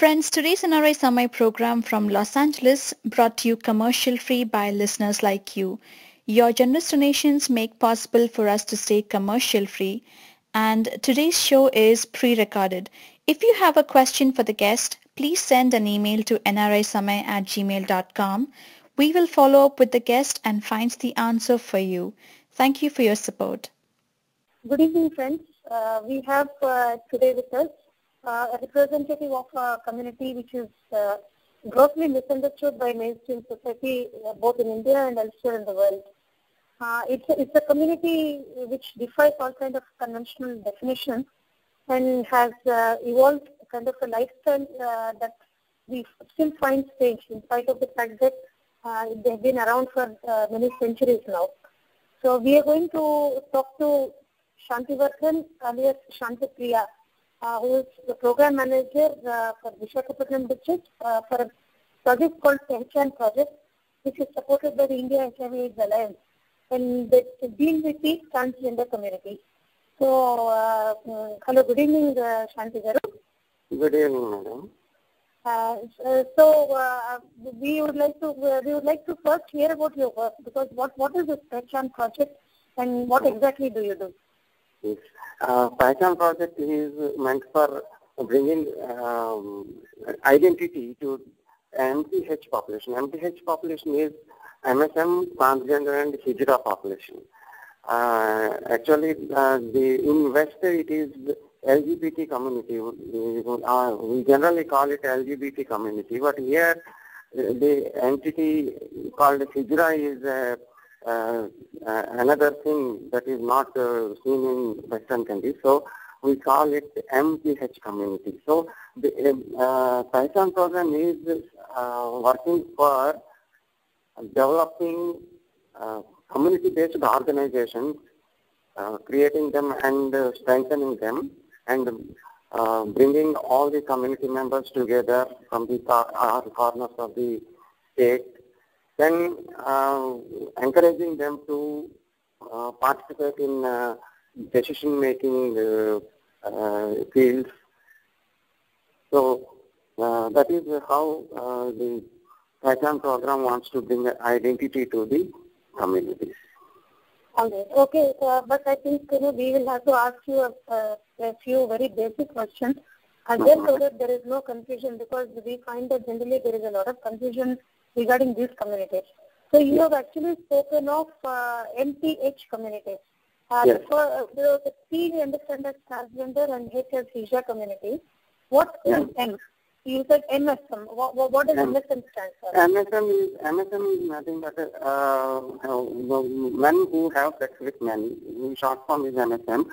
Friends, today's NRI Samay program from Los Angeles brought to you commercial free by listeners like you. Your generous donations make possible for us to stay commercial free, and today's show is pre-recorded. If you have a question for the guest, please send an email to nrisamay@gmail.com. We will follow up with the guest and find the answer for you. Thank you for your support. Good evening, friends. We have today with us a representative of a community which is grossly misunderstood by mainstream society, both in India and elsewhere in the world. It's a community which defies all kind of conventional definitions and has evolved kind of a lifestyle that we still find strange in spite of the fact that they've been around for many centuries now. So we are going to talk to Shanti alias Shanti Priya, who is the program manager for Visakhapatnam district for a project called Parental project, which is supported by the India HIV/AIDS Alliance, and it deals with the transgender community. So, hello, good evening, Shanti Garu. Good evening, madam. We would like to first hear about your work, because what is this Parental project and what exactly do you do? Yes. Parental project is meant for bringing identity to MPH population. MPH population is MSM, Transgender and Hijra population. Actually, in West it is LGBT community. We generally call it LGBT community, but here the entity called Hijra is another thing that is not seen in Western countries. So we call it MPH community. So the Parental program is working for developing community-based organizations, creating them and strengthening them, and bringing all the community members together from the corners of the state, then encouraging them to participate in decision-making fields. So that is how the Parental program wants to bring identity to the communities. Okay, but I think we will have to ask you a few very basic questions, and then so that there is no confusion, because we find that generally there is a lot of confusion regarding these communities. So you have actually spoken of MPH communities. Yes. For the P we understand as transgender and H as Hijra community. What is M? You said MSM. What does MSM stand for? MSM is nothing but men who have sex with men. In short form is MSM.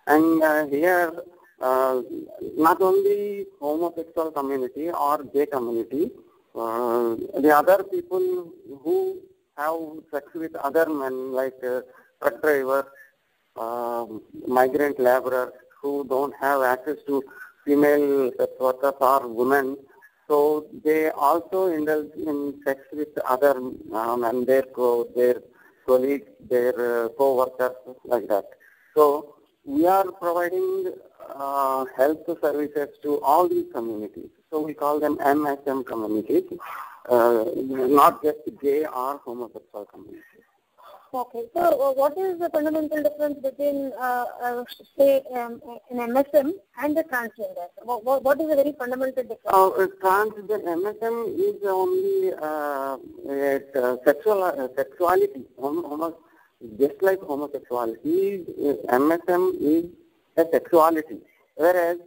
And here, not only homosexual community or gay community, the other people who have sex with other men, like truck drivers, migrant laborers who don't have access to female sex workers or women, so they also indulge in sex with other men, their colleagues, their co-workers, like that. So we are providing health services to all these communities. So we call them MSM communities, not just gay or homosexual communities. Okay, so what is the fundamental difference between, say, an MSM and the transgender? What is the very fundamental difference? Transgender MSM is only sexuality, just like homosexuality. MSM is a sexuality, whereas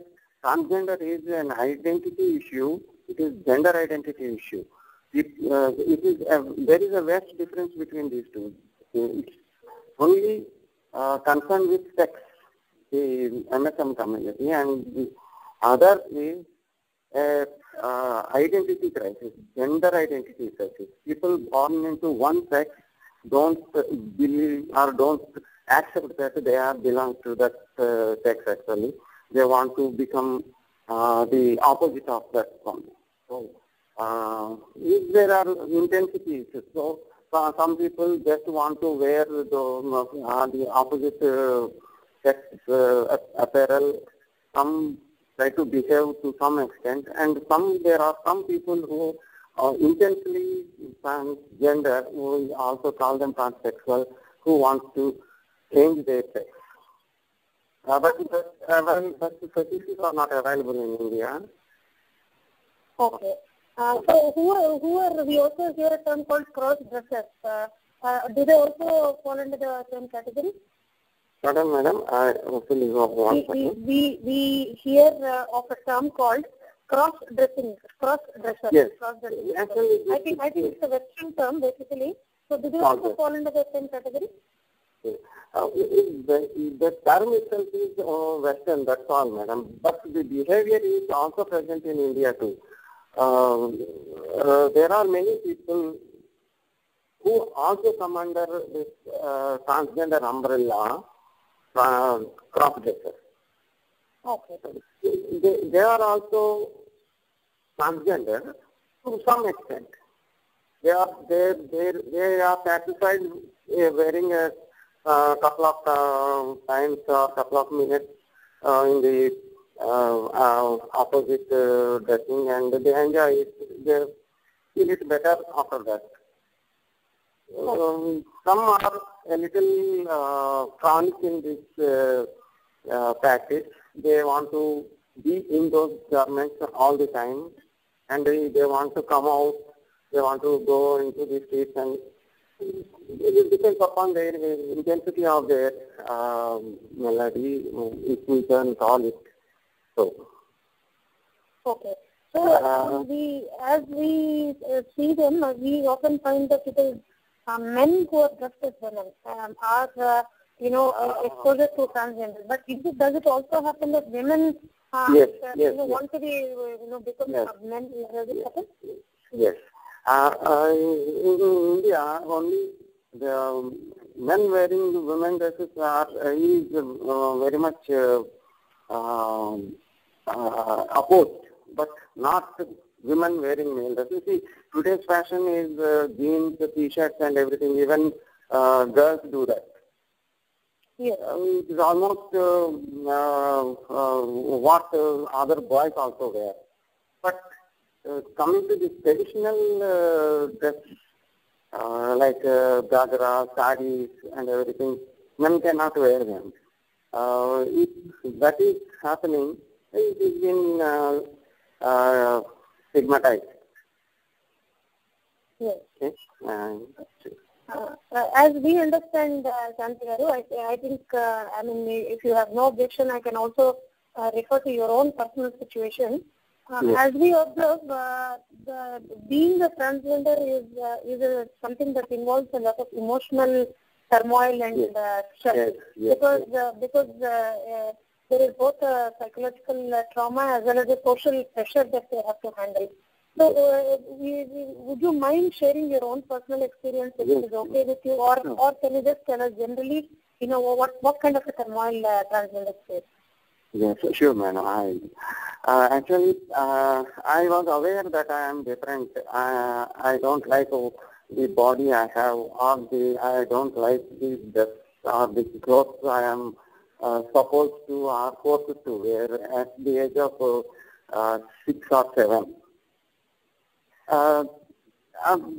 transgender is an identity issue. It is gender identity issue. There is a vast difference between these two. It's only concerned with sex, the MSM community, and the other is identity crisis, gender identity crisis. People born into one sex don't believe or don't accept that they are belong to that sex actually. They want to become the opposite of that one. So there are intensities. So some people just want to wear the opposite sex apparel. Some try to behave to some extent, and there are some people who are intensely transgender, we also call them transsexual, who want to change their sex. But the facilities are not available in India. Okay. So who are, we also hear a term called cross-dressers. Do they also fall under the same category? Pardon, madam, I actually one second. We hear of a term called cross-dressers. Yes. Cross-dressing. Actually, I think it's a Western term basically. So do they also fall under the same category? The term itself is Western, that's all, madam. But the behavior is also present in India too. There are many people who also come under this transgender umbrella, cross-dressers. Okay. They are also transgender to some extent. They are satisfied wearing a couple of times or couple of minutes in the opposite dressing, and they enjoy it. They feel it better after that. Some are a little chronic in this practice. They want to be in those garments all the time, and they want to come out. They want to go into the streets, and it depends upon their intensity of their melody, if we can call it so. Okay. So as we see them, we often find that it is men who are dressed as women are exposure to transgender. But does it also happen that women want to be become men? Does it happen? Yes. In India, only the men wearing the women dresses is very much opposed, but not women wearing male dresses. See, today's fashion is jeans, t-shirts, and everything. Even girls do that. Yes. It is almost what other boys also wear. But coming to the traditional dress, like gharana, saris, and everything, men cannot wear them. If that is happening, it is been stigmatized. Yes. Okay. As we understand, Shanti Garu, I think, if you have no objection, I can also refer to your own personal situation. Yes. As we observe, being a transgender is something that involves a lot of emotional turmoil and stress. Yes. Because there is both a psychological trauma as well as a social pressure that they have to handle. So, would you mind sharing your own personal experience if it is okay with you, or can you just tell us generally, what kind of a turmoil transgender face? Yes, sure, madam. Actually, I was aware that I am different. I don't like the body I have, or I don't like the dress or the clothes I am supposed to or forced to wear at the age of 6 or 7.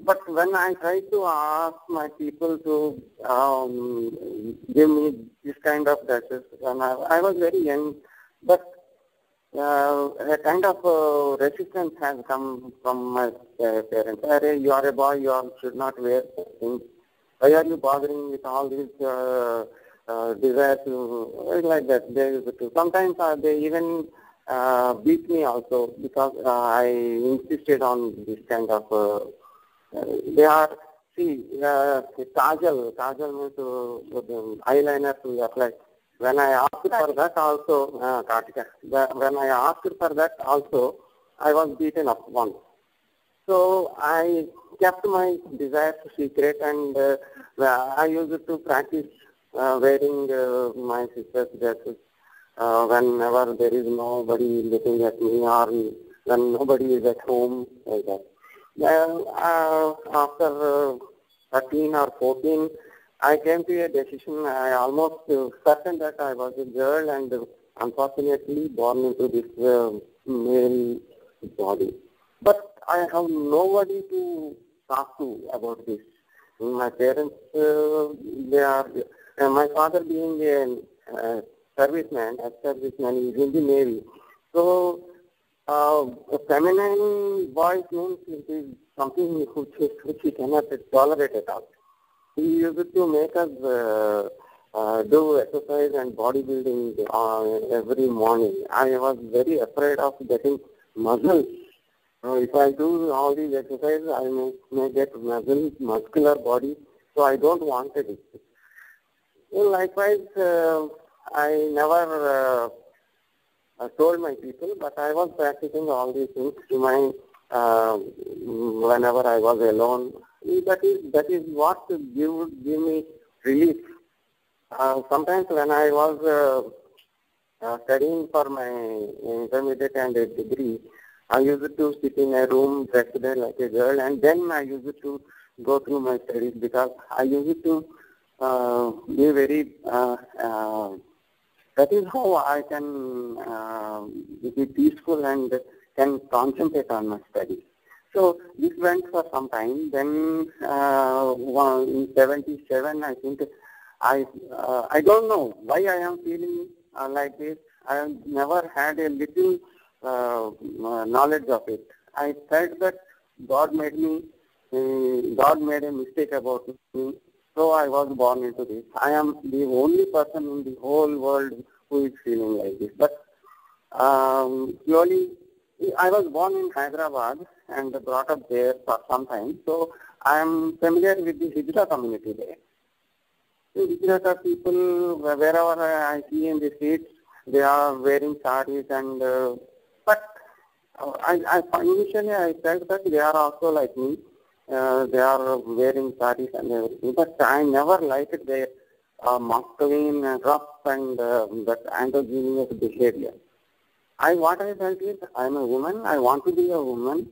But when I try to ask my people to give me this kind of dresses, when I was very young, but a kind of resistance has come from my parents. You are a boy, you should not wear such things. Why are you bothering with all these desires? Like that. Sometimes they even beat me also because I insisted on this kind of. They are, kajal means eyeliner to apply. When I asked for that also, I was beaten up once. So I kept my desires secret, and I used to practice wearing my sister's dresses whenever there is nobody looking at me, or when nobody is at home, like that. After 13 or 14, I came to a decision. I almost certain that I was a girl, and unfortunately born into this male body. But I have nobody to talk to about this. My parents, they are, my father being a serviceman, ex-serviceman, is in the Navy. So, a feminine voice means it is something which we cannot tolerate at all. He used to make us do exercise and bodybuilding every morning. I was very afraid of getting muscles. If I do all these exercises, I may get muscular body, so I don't want it. Well, likewise, I never told my people, but I was practicing all these things to my whenever I was alone. That is what give me relief. Sometimes when I was studying for my intermediate and a degree, I used to sit in a room dressed like a girl, and then I used to go through my studies because I used to be very, that is how I can be peaceful and can concentrate on my studies. So this went for some time. Then in 77, I think, I don't know why I am feeling like this. I have never had a little knowledge of it. I felt that God made a mistake about me, so I was born into this. I am the only person in the whole world who is feeling like this. But slowly, I was born in Hyderabad and brought up there for some time, so I am familiar with the hijra community there. The hijra people, wherever I see in the streets, they are wearing saris and but initially I felt that they are also like me. They are wearing saris and everything, but I never liked their masculine, rough and that androgynous behavior. What I felt is, I am a woman, I want to be a woman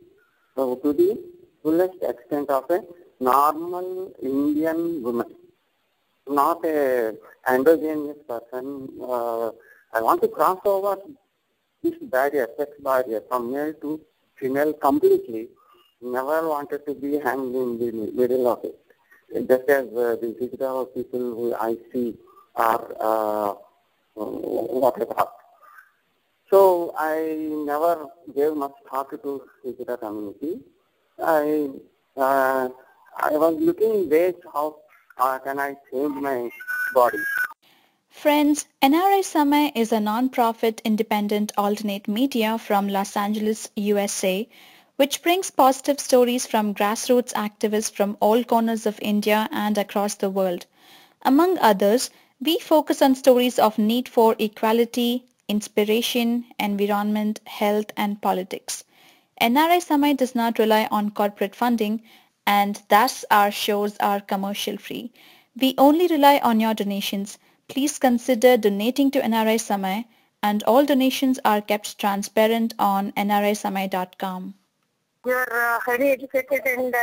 to the fullest extent of a normal Indian woman, not a androgynous person. I want to cross over this barrier, sex barrier, from male to female completely. Never wanted to be hanged in the middle of it. Just as the hijra people who I see are what I thought. So I never gave much thought to hijra community. I was looking ways how can I change my body. Friends, NRI Samay is a non-profit independent alternate media from Los Angeles, USA, which brings positive stories from grassroots activists from all corners of India and across the world. Among others, we focus on stories of need for equality, inspiration, environment, health, and politics. NRI Samay does not rely on corporate funding, and thus our shows are commercial free. We only rely on your donations. Please consider donating to NRI Samay, and all donations are kept transparent on nrisamay.com. You are highly educated, and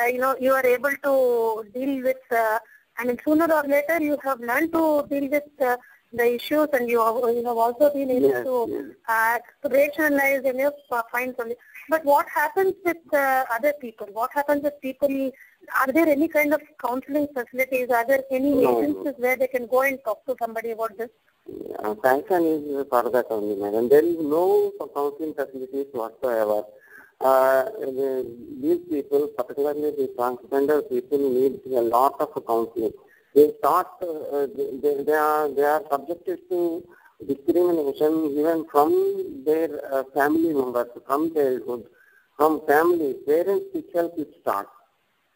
you are able to deal with. Sooner or later you have learned to deal with the issues, and you have also been able to rationalize and find something. But what happens with other people? What happens with people? Are there any kind of counseling facilities? Are there any agencies where they can go and talk to somebody about this? Sanction is for that only, madam. There is no counseling facilities whatsoever. These people, particularly the transgender people, need a lot of counseling. They they are subjected to discrimination even from their family members, from childhood, from family, parents itself it starts.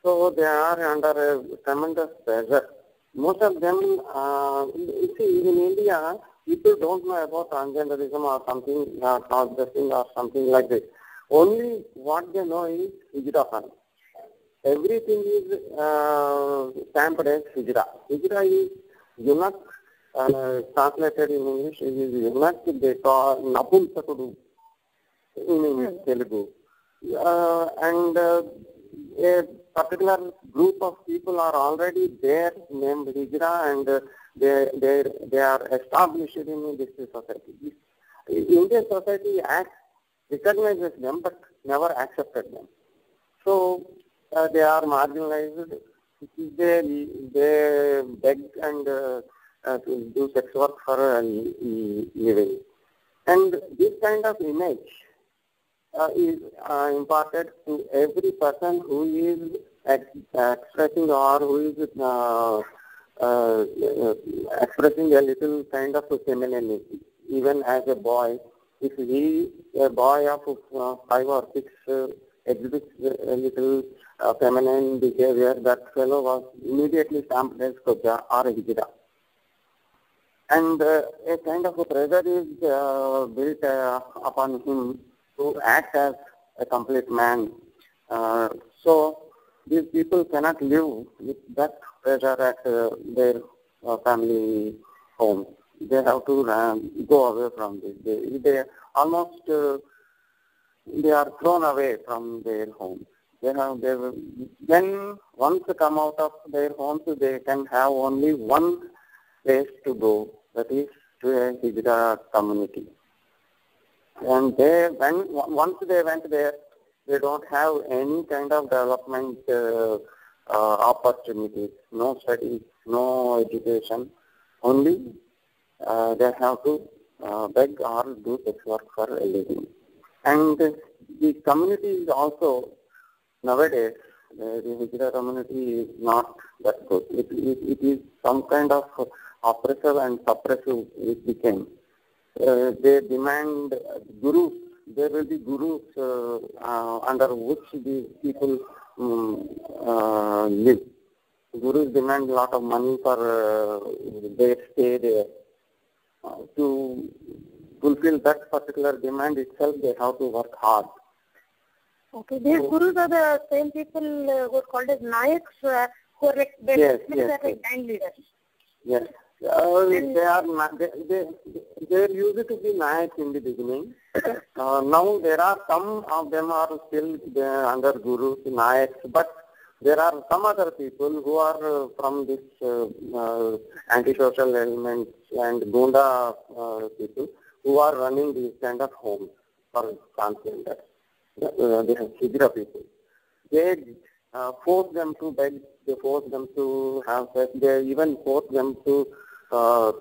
So they are under a tremendous pressure. Most of them, see, in India, people don't know about transgenderism or something, cross-dressing or something like this. Only what they know is hijra. Everything is stamped as hijra. Hijra is yunak, translated in English, it is yunak, they call napumsakudu in Telugu. And a particular group of people are already there named hijra, and they are established in this society. Indian society recognizes them but never accepted them. So they are marginalized. They beg and do sex work for a living. And this kind of image is imparted to every person who is expressing or who is expressing a little kind of femininity. Even as a boy, if a boy of 5 or 6 exhibits a little feminine behavior, that fellow was immediately stamped as koja or a hijra. And a kind of a pressure is built upon him to act as a complete man. So these people cannot live with that pressure at their family home. They have to go away from this. They almost they are thrown away from their homes. Then once they come out of their homes, they can have only one place to go, that is to a hijra community. And once they went there, they don't have any kind of development opportunities, no studies, no education, only they have to beg or do sex work for a living. And the community is also, nowadays, the hijra community is not that good. It is some kind of oppressive and suppressive it became. They demand gurus. There will be gurus under which these people live. Gurus demand a lot of money for their stay there. To fulfill that particular demand itself, they have to work hard. Okay, these gurus are the same people who are called as nayaks, who are like gang leaders. Yes. They used to be nayaks in the beginning. Now there are some of them are still under gurus, nayaks, but there are some other people who are from this antisocial elements and gunda people who are running these kind of homes for transgender. They have hijra people. They force them to beg, they force them to have sex, they even force them to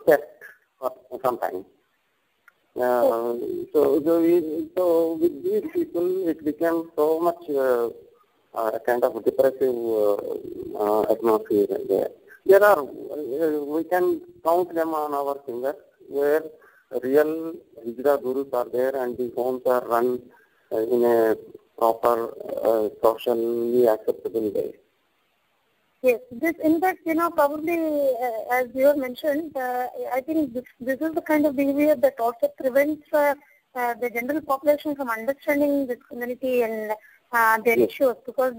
test sometimes. So with these people, it became so much a kind of depressive atmosphere there. There are, we can count them on our fingers, where real hijra gurus are there and the homes are run in a proper socially acceptable way. Yes, this in fact, probably as you have mentioned, I think this is the kind of behavior that also prevents the general population from understanding this community and their issues, because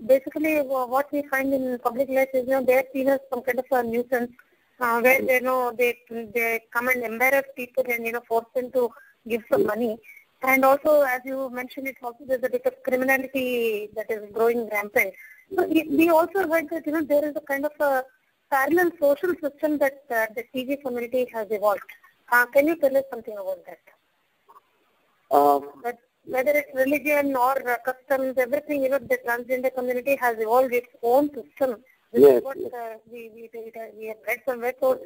basically what we find in public life is, they are seen as some kind of a nuisance where they come and embarrass people and force them to give some money. And also, as you mentioned, it's also there's a bit of criminality that is growing rampant. So we also heard that there is a kind of a parallel social system that the TG community has evolved. Can you tell us something about that? Whether it's religion or customs, everything, the transgender community has evolved its own system. This is what we have read somewhere. So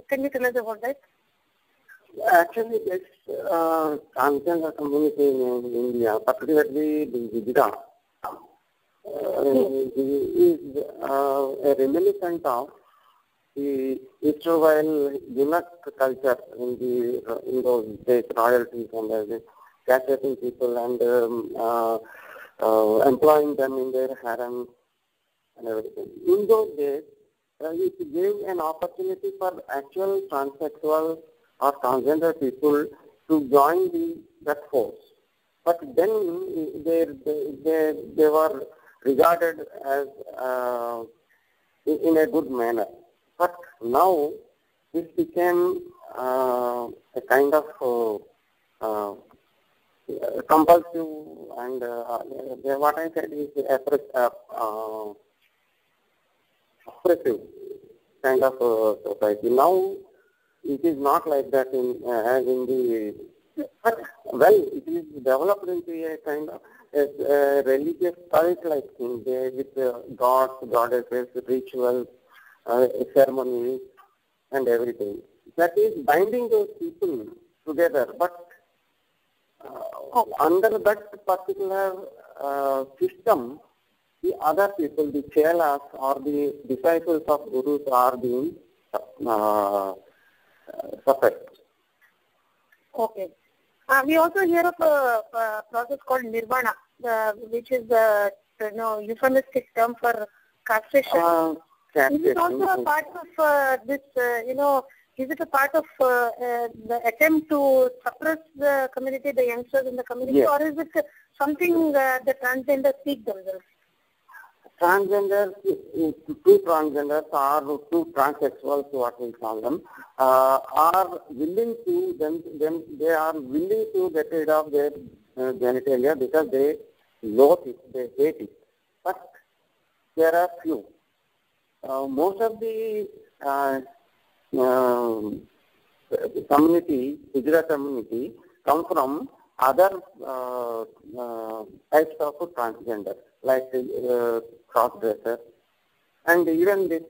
can you tell us about that? Actually, this transgender community in India, particularly the hijra, is a reminiscent of the Israel eunuch culture in those days, royalties and castrating people and employing them in their harem and everything. In those days, it gave an opportunity for actual transsexual or transgender people to join that force. But then they were regarded as in a good manner. But now this became a kind of compulsive and what I said is oppressive kind of society. Now it is not like that as in the, but well, it is developed into a kind of a religious cult-like thing, with gods, goddesses, rituals, ceremonies, and everything. That is binding those people together, but under that particular system, the other people, the chelas or the disciples of gurus are being suppressed. Okay. We also hear of a process called nirvana, which is a euphemistic term for castration. Is it also a part of this, is it a part of the attempt to suppress the community, the youngsters in the community, yes. or is it something the transgenders seek themselves? Transgenders, two transgenders or two transsexuals, what we call them, are willing to, they are willing to get rid of their genitalia because they loathe it, they hate it. But there are few. Most of the community, hijras community, come from other types of transgender, like cross-dresser. And even this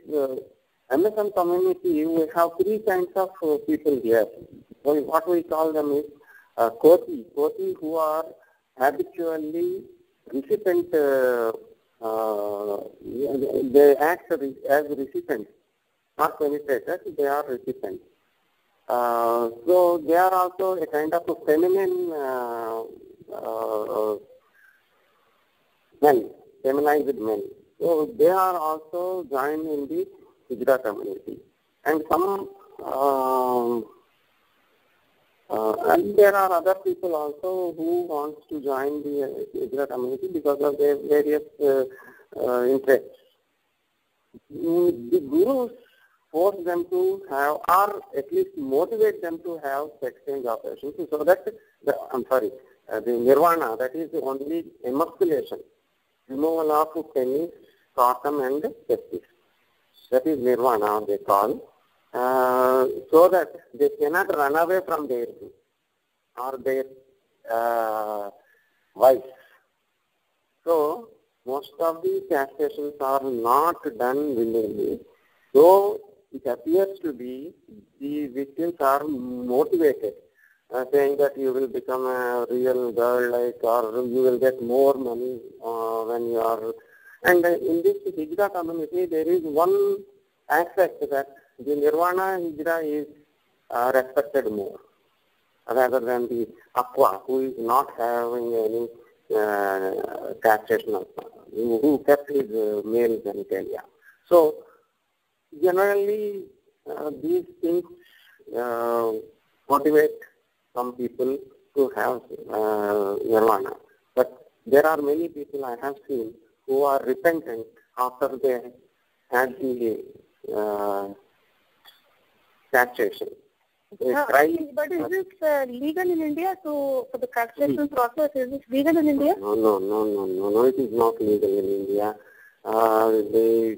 MSM community, we have three kinds of people here. So what we call them is Koti who are habitually recipient, they act as recipients, not penetrators, they are recipients. So they are also a kind of a feminine men, feminized men. So they are also joined in the hijra community. And some, and there are other people also who want to join the hijra community because of their various interests. The gurus force them to have, or at least motivate them to have sex change operations, so that, the nirvana, that is only emasculation, removal of penis, scrotum and testis. That is nirvana, they call, so that they cannot run away from their or their wives. So, most of the castrations are not done willingly, though it appears to be the victims are motivated, saying that you will become a real girl, or you will get more money when you are. And in this hijra community, there is one aspect that the nirvana hijra is respected more, rather than the aqua, who is not having any castration, who kept his male genitalia. So, generally, these things motivate some people to have nirvana. But there are many people I have seen who are repentant after they had the castration. But is this legal in India? So, for the castration process, is this legal in India? No, it is not legal in India. The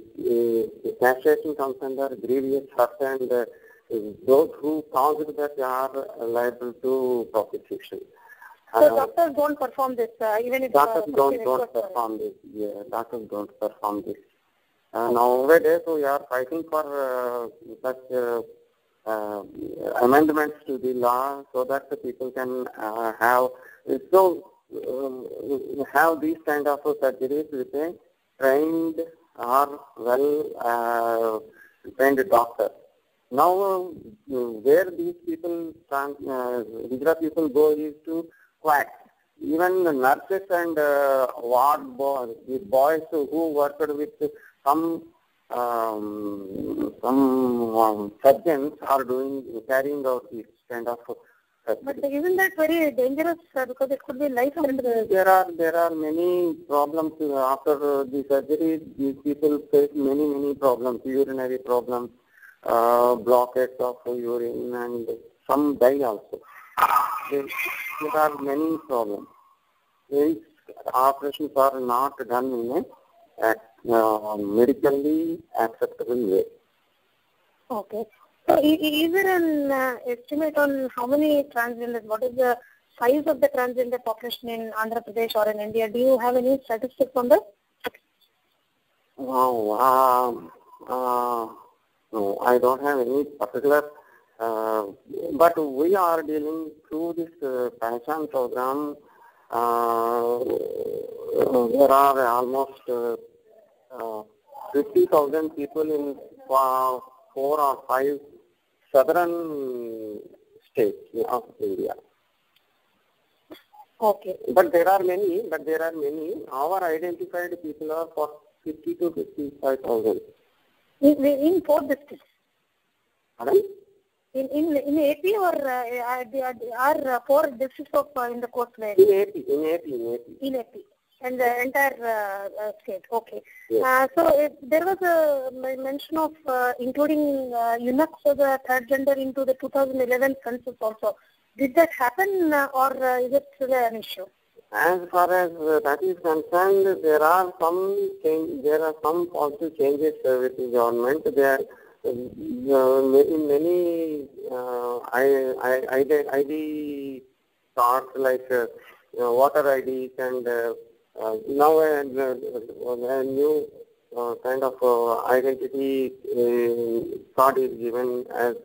castration comes under grievous hurt, and those who caused that are liable to prosecution. So doctors don't perform this, even if doctors don't perform this. Yeah, doctors don't perform this. Nowadays we are fighting for such amendments to the law so that the people can have these kind of surgeries with a trained or trained doctor. Now, where these people, hijra people go is to quack. Even the nurses and ward boys, the boys who worked with some surgeons are carrying out this kind of surgery. But isn't that very dangerous, because it could be life and there are many problems after the surgery. These people face many problems, urinary problems, blockage of urine, and some die also. There are many problems. These operations are not done in a medically acceptable way. Okay. So is there an estimate on how many transgenders, what is the size of the transgender population in Andhra Pradesh or in India? Do you have any statistics on that? No, I don't have any particular, but we are dealing through this Parental program. There are almost 50,000 people in 4 or 5 southern states of India. Okay. But there are many. Our identified people are for 50 to 55,000. In 4 districts? Pardon? In AP or are 4 districts of in the coastline? In AP. In AP. And the entire state. Okay. Yes. So there was a mention of including eunuchs for the third gender into the 2011 census also. Did that happen or is it still an issue? As far as that is concerned, there are some positive changes with the government. There in many ID cards like voter IDs and now a new kind of identity card is given as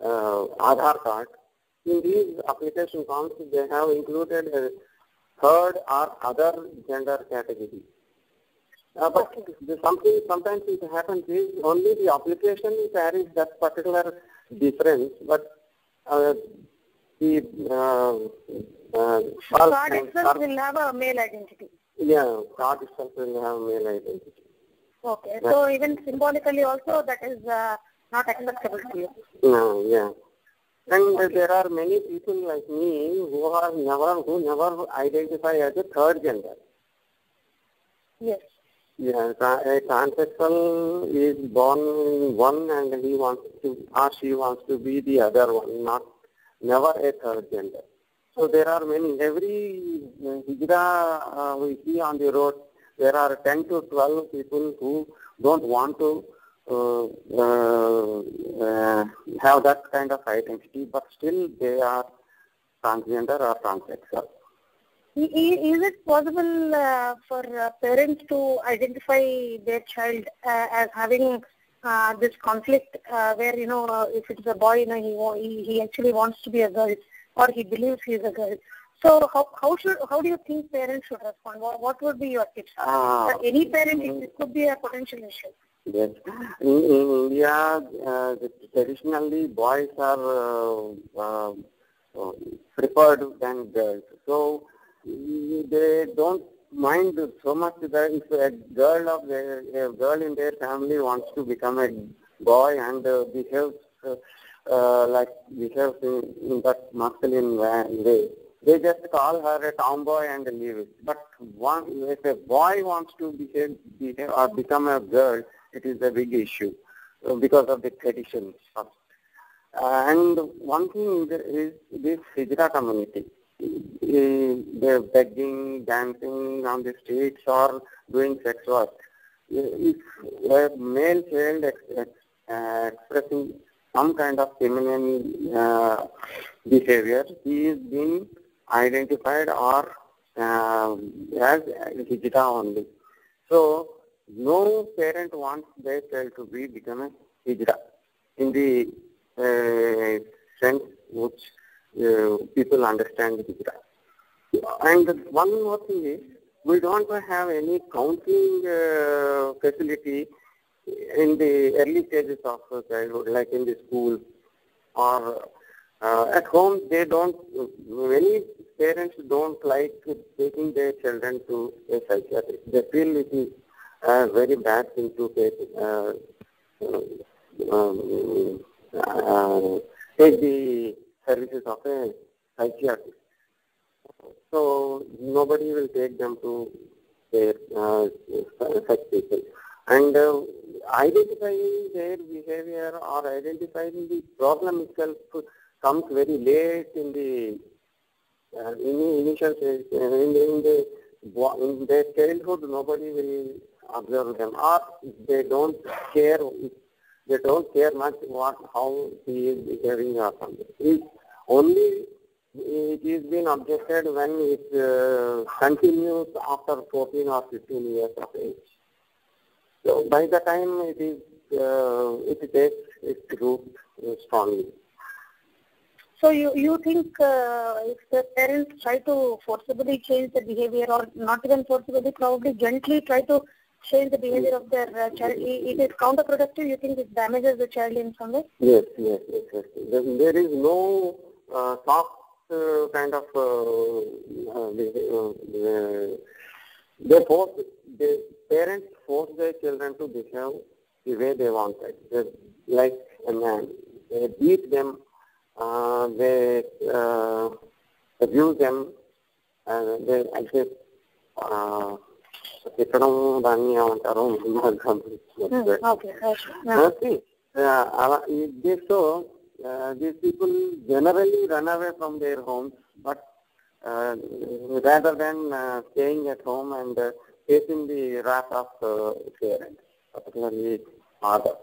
Aadhaar card. In these application forms, they have included a third or other gender category. But sometimes it happens is only the application carries that particular difference, but the card itself will have a male identity. Yeah, card itself will have male identity. Okay, so even symbolically also that is not acceptable to you. No, yeah. And there are many people like me who never identify as a third gender. Yes. Yeah, a transsexual is born in one and he wants to or she wants to be the other one, never a third gender. So there are many. Every hijra we see on the road, there are 10 to 12 people who don't want to have that kind of identity, but still they are transgender or transsexual. Is it possible for parents to identify their child as having this conflict where, if it's a boy, he actually wants to be a girl or he believes he is a girl? So how do you think parents should respond? What would be your tips? Any parent, it could be a potential issue. Yes. In India, traditionally boys are preferred than girls. So they don't mind so much that if a girl in their family wants to become a boy and behaves in that masculine way, they just call her a tomboy and leave it. But if a boy wants to behave or become a girl, it is a big issue because of the traditions. And one thing is this hijra community. They're begging, dancing on the streets or doing sex work. If a male child expressing some kind of feminine behavior, he is being identified or as hijra only. So no parent wants their child to become a hijra in the sense which people understand hijra. And one more thing is, we don't have any counseling facility in the early stages of childhood, like in the school or at home. Many parents don't like taking their children to a psychiatrist. They feel it is a very bad thing to take the services of a psychiatrist. So nobody will take them to their such people. And identifying their behavior or identifying the problem itself comes very late in the initial stage. In their childhood, nobody will observe them, or they don't care They don't care much how he is behaving or something. It is being objected when it continues after 14 or 15 years of age. So by the time it takes its root strongly. So you think if the parents try to forcibly change the behavior, or not even forcibly, probably gently try to change the behavior of their child, it is counterproductive? You think it damages the child in some way? Yes. There is no soft kind of the parents force their children to behave the way they wanted. Like a man, they beat them, they abuse them, they these people generally run away from their homes, but rather than staying at home and facing the wrath of parents, particularly father.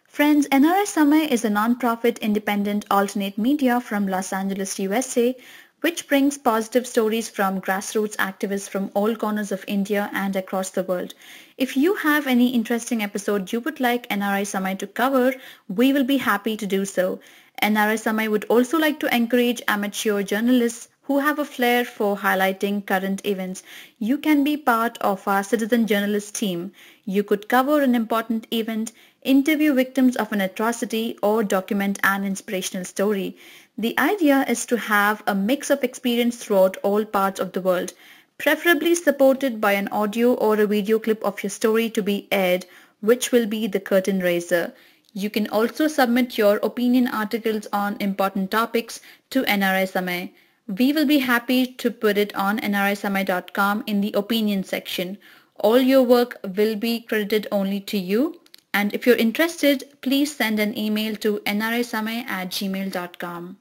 Friends, NRI Samay is a non-profit independent alternate media from Los Angeles, USA, which brings positive stories from grassroots activists from all corners of India and across the world. If you have any interesting episode you would like NRI Samay to cover, we will be happy to do so. NRI Samay would also like to encourage amateur journalists who have a flair for highlighting current events. You can be part of our citizen journalist team. You could cover an important event, interview victims of an atrocity, or document an inspirational story. The idea is to have a mix of experience throughout all parts of the world, preferably supported by an audio or a video clip of your story to be aired, which will be the curtain raiser. You can also submit your opinion articles on important topics to NRI Samay. We will be happy to put it on nrisamay.com in the opinion section. All your work will be credited only to you. And if you're interested, please send an email to nrisamay@gmail.com.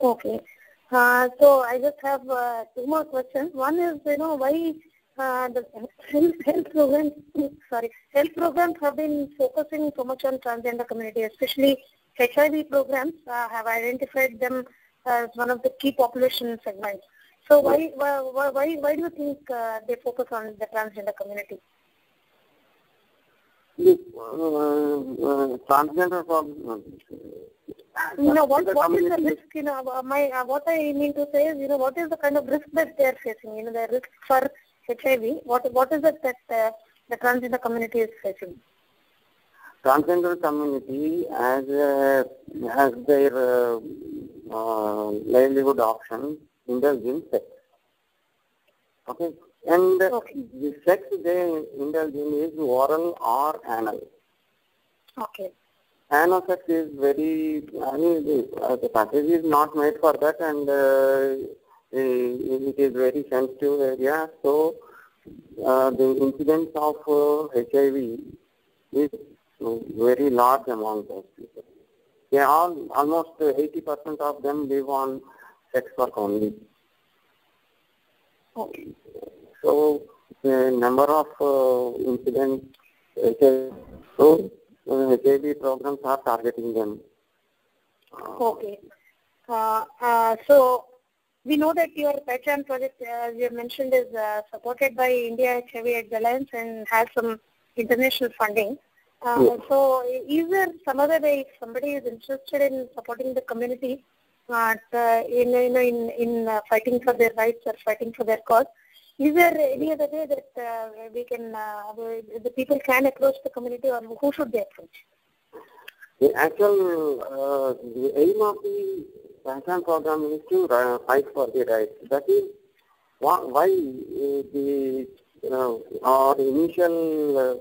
Okay. So I just have two more questions. One is, why the health programs have been focusing so much on transgender community, especially HIV programs have identified them as one of the key population segments. So why do you think they focus on the transgender community? Transgender problem. What is the risk? What I mean to say is, what is the kind of risk that they are facing? The risk for HIV. What is it that the transgender community is facing? Transgender community has their livelihood option indulge in sex. Okay. And the sex they indulge in is oral or anal. Okay. Anal sex is the package is not made for that, and it is very sensitive area. So the incidence of HIV is very large among those people. They are almost 80% of them live on sex work only. Okay. So the number of incidents, HIV programs are targeting them. Okay. So we know that your Parental project, as you mentioned, is supported by India HIV Alliance and has some international funding. Yes. So is there some other way, if somebody is interested in supporting the community in fighting for their rights or fighting for their cause, is there any other way that we can, the people can approach the community, or who should they approach? The aim of the Parental program is to fight for the rights. That is why our initial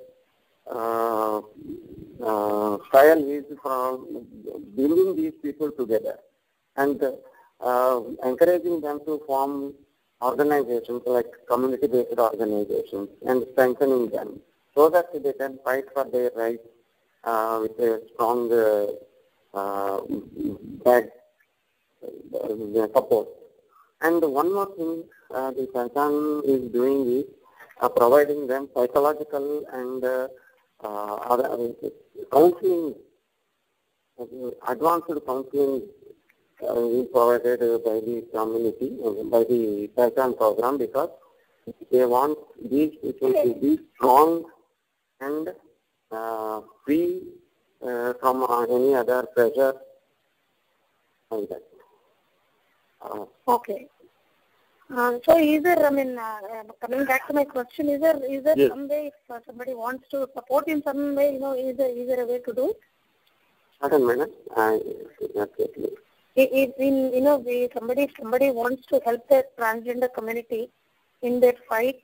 trial is from bringing these people together and encouraging them to form organizations like community-based organizations and strengthening them so that they can fight for their rights with a strong support. And one more thing the Parental is doing is providing them psychological and counseling, advanced counseling is provided by the community, by the Parental program, because they want these people to be strong and free from any other pressure like that. Okay. So is there, coming back to my question, is there Yes. some way, if somebody wants to support in some way, is there a way to do it? Pardon, madam? Exactly. If somebody wants to help the transgender community in their fight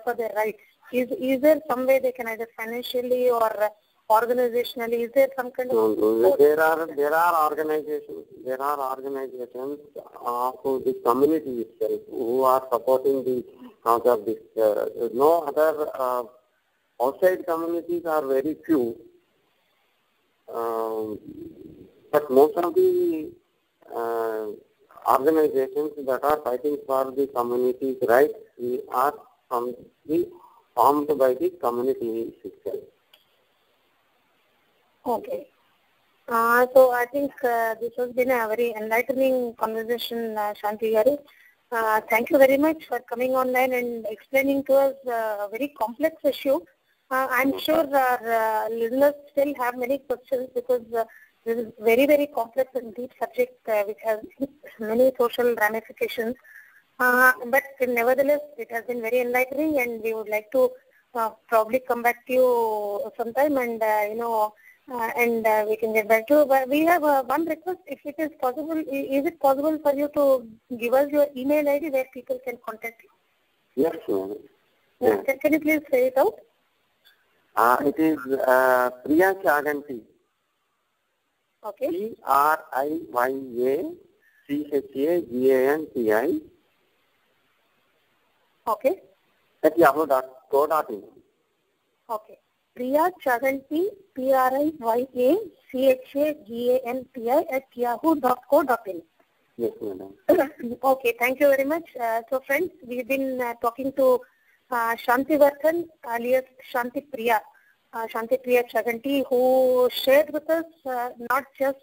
for their rights, is there some way they can either financially or organizationally, is there some kind of... There are organizations of the community itself who are supporting the cause of this. No other outside communities are very few, but most of the organizations that are fighting for the community's rights are formed by the community itself. Okay. So I think this has been a very enlightening conversation, Shanti Garu. Thank you very much for coming online and explaining to us a very complex issue. I'm sure our listeners still have many questions, because this is very, very complex and deep subject which has many social ramifications. But nevertheless, it has been very enlightening, and we would like to probably come back to you sometime, and we can get back to you. But we have one request, if it is possible. Is it possible for you to give us your email ID where people can contact you? Yes, ma'am. Can you please say it out? It is Priya Chaganti. Okay. PRIYA CHAGANTI Okay. at yahoo.co.in. Okay. Priya Chaganti, PRIYA CHAGANTI at yahoo.co.in. Yes, madam. Okay, thank you very much. So friends, we've been talking to Shanti Vardhan, alias Shanti Priya Chaganti, who shared with us not just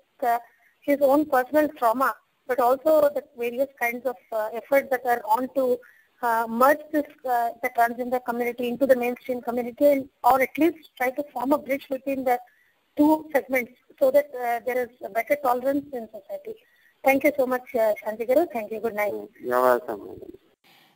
his own personal trauma, but also the various kinds of efforts that are on to merge the transgender community into the mainstream community, or at least try to form a bridge between the two segments, so that there is a better tolerance in society. Thank you so much, Shanti Garu. Thank you. Good night. You're welcome, madam.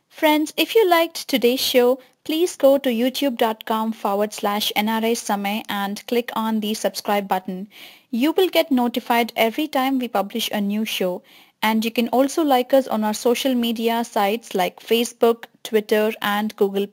Friends, if you liked today's show, please go to youtube.com/NRI Samay and click on the subscribe button. You will get notified every time we publish a new show. And you can also like us on our social media sites like Facebook, Twitter and Google+.